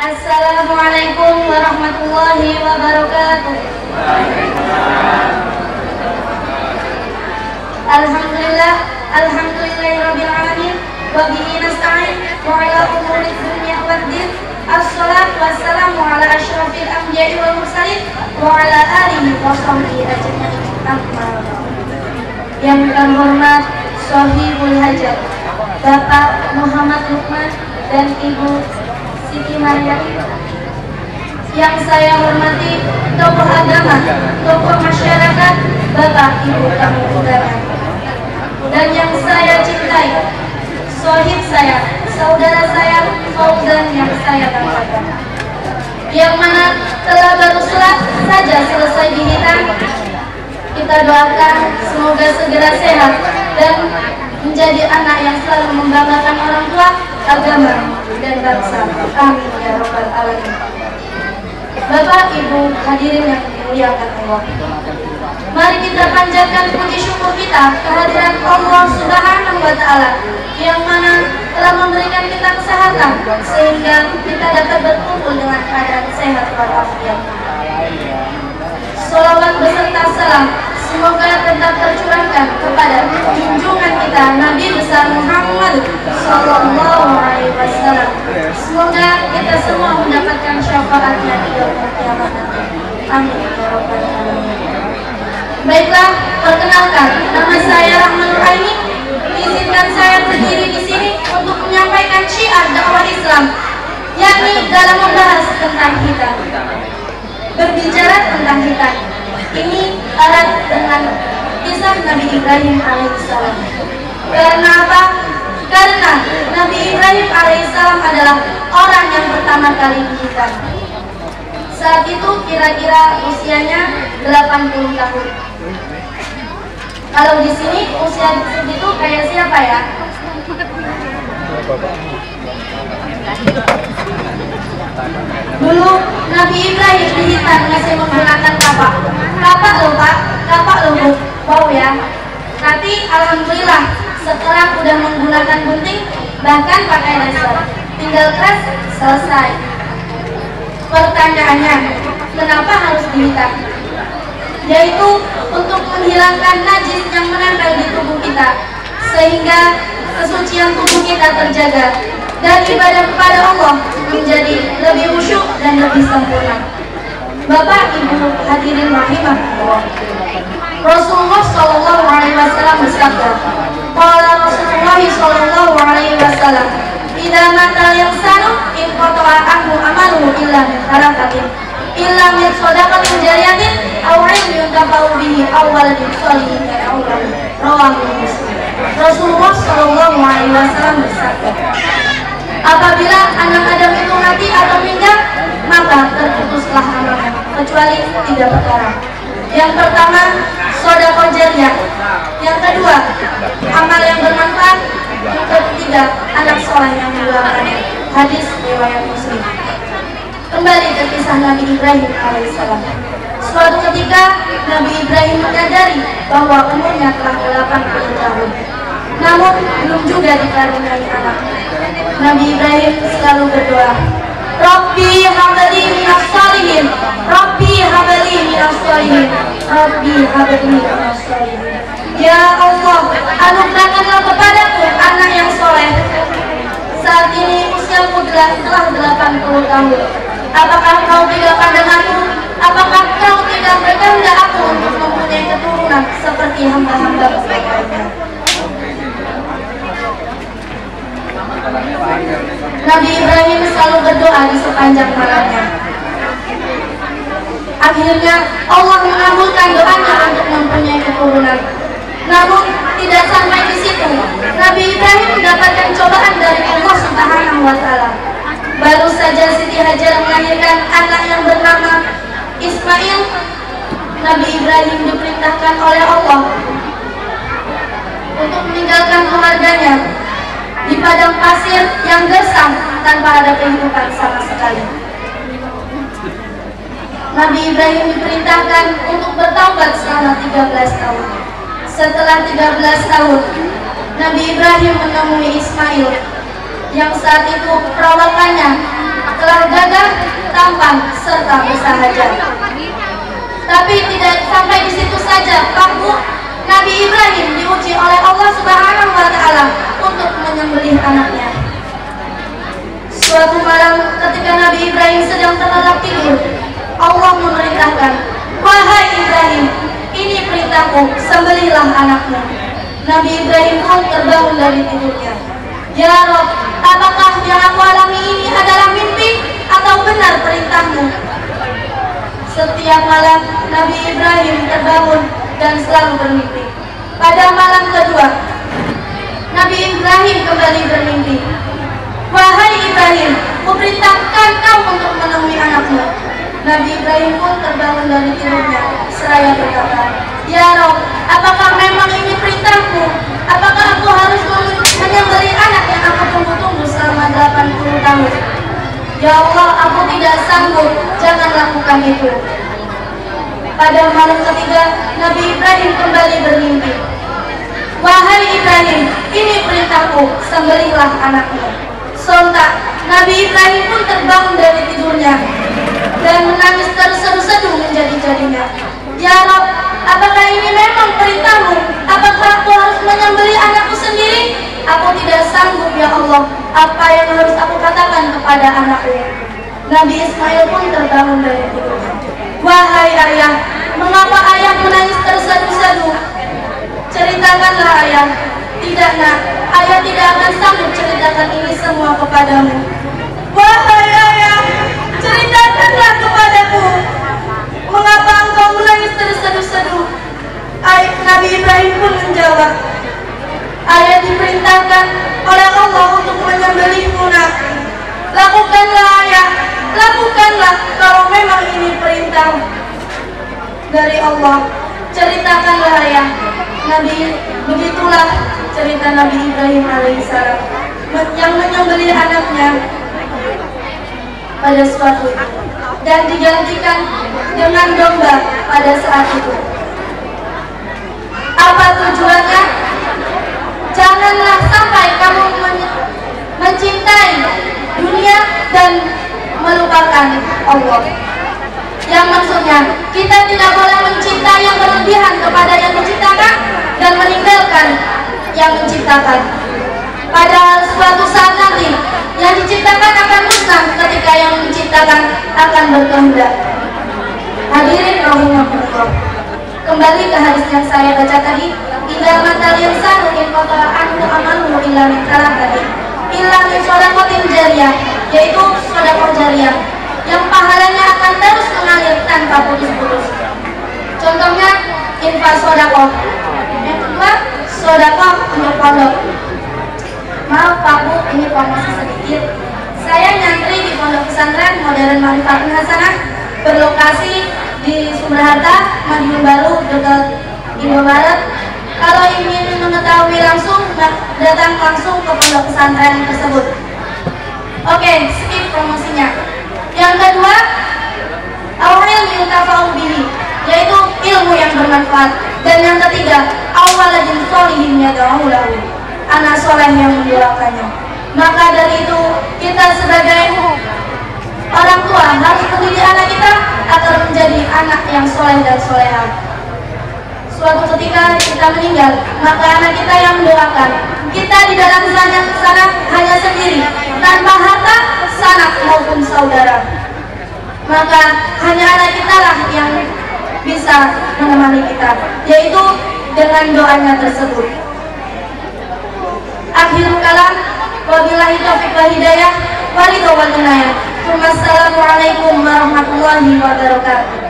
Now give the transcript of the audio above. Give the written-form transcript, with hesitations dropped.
Assalamualaikum warahmatullahi wabarakatuh. Alhamdulillahirabbil alamin wa bihi nasta'in wa ala umuri dunya waddin. Assalatu wassalamu ala asyrafil anbiya'i wal mursalin wa ala alihi wa sahbihi ajma'in. Yang terhormat Shahibul Hajat Bapak Muhammad Lukman dan Ibu Siti Maryam, yang saya hormati tokoh agama, tokoh masyarakat, Bapak Ibu tamu undangan, dan yang saya cintai, sohib saya, saudara saya, Fauzan yang saya banggakan, yang mana telah baru saja selesai dihitan. Kita doakan semoga segera sehat dan menjadi anak yang selalu membanggakan orang tua, agama, dan bangsa. Amin ya rabbal alamin. Bapak Ibu hadirin yang dimuliakan Allah, mari kita panjatkan puji syukur kita kehadiran Allah Subhanahu wa Ta'ala, yang mana telah memberikan kita kesehatan sehingga kita dapat berkumpul dengan keadaan sehat walafiat. Sholawat beserta salam semoga tetap tercurahkan kepada junjungan kita Nabi besar Muhammad Sallallahu Alaihi Wasallam. Semoga kita semua mendapatkan syafaatnya di yaumul kiamat nanti. Amin ya rabbal alamin. Baiklah, perkenalkan, nama saya Rahmanur Aini. Izinkan saya berdiri di sini untuk menyampaikan syiar dakwah Islam, yakni dalam membahas tentang hitam. Berbicara tentang hitam, ini erat dengan kisah Nabi Ibrahim alaihissalam. Karena apa? Karena Nabi Ibrahim alaihissalam adalah orang yang pertama kali dihitan. Saat itu kira-kira usianya 80 tahun. Kalau di sini usia segitu kayak siapa ya? Dulu Nabi Ibrahim dihitan masih menggunakan kapak. Kapak loh Pak, kapak loh Bu. Wow ya. Nanti alhamdulillah setelah udah menggunakan gunting, bahkan pakai laser, tinggal keras, selesai. Pertanyaannya, kenapa harus dihitan? Yaitu untuk menghilangkan najis yang menempel di tubuh kita, sehingga kesucian tubuh kita terjaga dan ibadah kepada Allah menjadi lebih khusyuk dan lebih sempurna. Bapak Ibu hadirin rahimahullah, Rasulullah Shallallahu Alaihi Wasallam bersabda, qala Rasulullah Shallallahu Alaihi Wasallam, idza matal insanu inqata'a anhu amaluhu illa min thalathatin, illa min shadaqatin jariyatin aw ilmin yuntafa'u bihi aw waladin shalihin yad'u lahu. Rawahu Muslim. Rasulullah Shallallahu Alaihi Wasallam bersabda, apabila anak Adam itu mati atau meninggal, maka terputuslah amalnya kecuali 3 perkara. Yang pertama, sedekah jariyah. Yang kedua, amal yang bermanfaat. Yang ketiga, anak soleh yang mendoakannya. Hadis riwayat Muslim. Kembali ke kisah Nabi Ibrahim alaihissalam. Suatu ketika Nabi Ibrahim menyadari bahwa umurnya telah 80 tahun, namun belum juga dikaruniai anak. Nabi Ibrahim selalu berdoa, Rabbi habli minas shalihin, Rabbi habli minas shalihin, Rabbi habli minas shalihin. Ya Allah, anugerahkanlah kepadaku anak yang soleh. Saat ini usiaku telah 80 tahun. Apakah kau tidak pandanganku? Apakah kau tidak berkehendak aku untuk mempunyai keturunan seperti hamba-hamba lainnya? Nabi Ibrahim selalu berdoa di sepanjang malamnya. Akhirnya Allah mengabulkan doanya untuk mempunyai keturunan. Namun tidak sampai di situ, Nabi Ibrahim mendapatkan cobaan dari Allah Subhanahu wa Ta'ala. Baru saja Siti Hajar melahirkan anak yang bernama Ismail, Nabi Ibrahim diperintahkan oleh Allah untuk meninggalkan keluarganya di padang pasir yang gersang tanpa ada kehidupan sama sekali. Nabi Ibrahim diperintahkan untuk bertaubat selama 13 tahun. Setelah 13 tahun, Nabi Ibrahim menemui Ismail yang saat itu perawakannya telah gagal saja. Tapi tidak sampai di situ saja, Nabi Ibrahim diuji oleh Allah Subhanahu wa Ta'ala untuk menyembelih anaknya. Suatu malam ketika Nabi Ibrahim sedang terlelap tidur, Allah memerintahkan, "Wahai Ibrahim, ini perintahku, sembelihlah anakmu." Nabi Ibrahim pun terbangun dari tidurnya. "Ya Rob, apakah yang aku alami ini adalah mimpi atau benar perintahmu?" Setiap malam Nabi Ibrahim terbangun dan selalu bermimpi. Pada malam kedua, Nabi Ibrahim kembali bermimpi. "Wahai Ibrahim, kuperintahkan kau untuk menemui anakmu." Nabi Ibrahim pun terbangun dari tidurnya seraya berkata, "Ya Rob, apakah memang ini perintahmu? Apakah aku harus menyembelih anak yang aku tunggu-tunggu selama 80 tahun? Ya Allah, aku tidak sanggup, jangan lakukan itu." Pada malam ketiga, Nabi Ibrahim kembali bermimpi. "Wahai Ibrahim, ini perintahku, sembelihlah anakmu." Sontak, Nabi Ibrahim pun terbangun dari tidurnya dan menangis tersedu-sedu menjadi-jadinya. "Ya Rob, apakah ini memang perintahmu? Apakah aku harus menyembelih anakku sendiri? Aku tidak sanggup, ya Allah. Apa yang harus aku katakan kepada anakku?" Nabi Ismail pun terbangun dari tidurnya. "Wahai ayah, mengapa ayah menangis tersedu-sedu? Ceritakanlah ayah." "Tidak nak, ayah tidak akan sanggup ceritakan ini semua kepadamu." "Wahai ayah, ceritakanlah kepadaku. Mengapa engkau menangis tersedu-sedu?" Nabi Ibrahim pun menjawab, "Ayah diperintahkan oleh Allah untuk menyembelihmu nak." "Lakukanlah ayah, lakukanlah kalau memang ini perintah dari Allah. Ceritakanlah ayah." Begitulah cerita Nabi Ibrahim alaihissalam yang menyembelih anaknya pada suatu dan digantikan dengan domba pada saat itu. Apa tujuannya? Janganlah sampai kamu mencintai dunia dan melupakan Allah. Yang maksudnya, kita tidak boleh mencintai yang berlebihan kepada yang menciptakan dan meninggalkan yang menciptakan. Padahal suatu saat nanti yang diciptakan akan musnah ketika yang menciptakan akan berkehendak. Hadirin rahimahullah. Kembali ke hadis yang saya baca tadi, "Idza matal insanu in qata'a anhu amaluhu illa min tadi, illa min shadaqatin jariyah," yaitu sedekah jariyah yang pahalanya akan terus mengalir tanpa putus-putus. Contohnya infak sedekah. Yang kedua, sedekah untuk pondok. Maaf Pak Bu, ini promosi sedikit. Saya nyantri di Pondok Pesantren Modern Manfaatun Hasanah berlokasi di Sumber Harta, Madiun Baru, dekat Indomaret. Kalau ingin mengetahui langsung, datang langsung ke pondok pesantren tersebut. Oke, skip promosinya. Yang kedua, al-ilmu yutafa'u bihi, yaitu ilmu yang bermanfaat. Dan yang ketiga, awaladin sholihin yad'u lahu, anak soleh yang mendoakannya. Maka dari itu, kita sebagai orang tua harus mendidik anak kita agar menjadi anak yang soleh dan solehah. Suatu ketika kita meninggal, maka anak kita yang mendoakan. Kita di dalam sana hanya sendiri, tanpa harta, sanak maupun saudara. Maka hanya anak kita lah yang bisa menemani kita, yaitu dengan doanya tersebut. Akhirul kalam, wabillahi taufiq wal hidayah, walidho wal inayah. Wassalamualaikum warahmatullahi wabarakatuh.